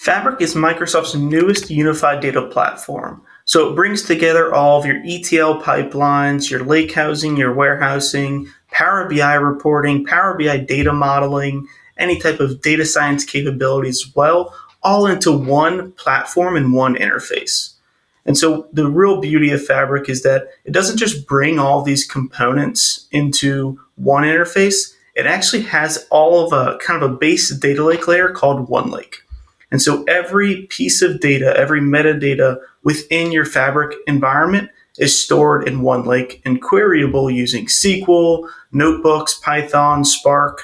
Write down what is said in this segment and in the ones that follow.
Fabric is Microsoft's newest unified data platform. So it brings together all of your ETL pipelines, your lakehousing, your warehousing, Power BI reporting, Power BI data modeling, any type of data science capabilities as well, all into one platform and one interface. And so the real beauty of Fabric is that it doesn't just bring all these components into one interface. It actually has all of a kind of a base data lake layer called OneLake. And so every piece of data, every metadata within your Fabric environment is stored in OneLake and queryable using SQL, notebooks, Python, Spark,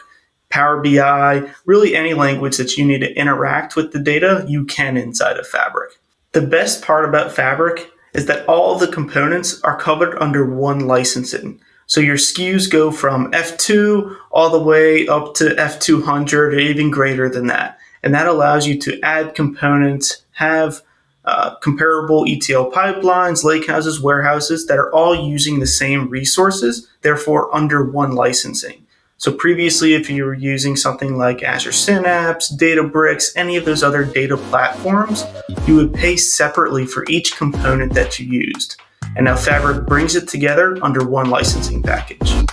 Power BI, really any language that you need to interact with the data, you can inside of Fabric. The best part about Fabric is that all of the components are covered under one licensing. So your SKUs go from F2 all the way up to F200 or even greater than that. And that allows you to add components, have comparable ETL pipelines, lakehouses, warehouses that are all using the same resources, therefore under one licensing. So previously, if you were using something like Azure Synapse, Databricks, any of those other data platforms, you would pay separately for each component that you used. And now Fabric brings it together under one licensing package.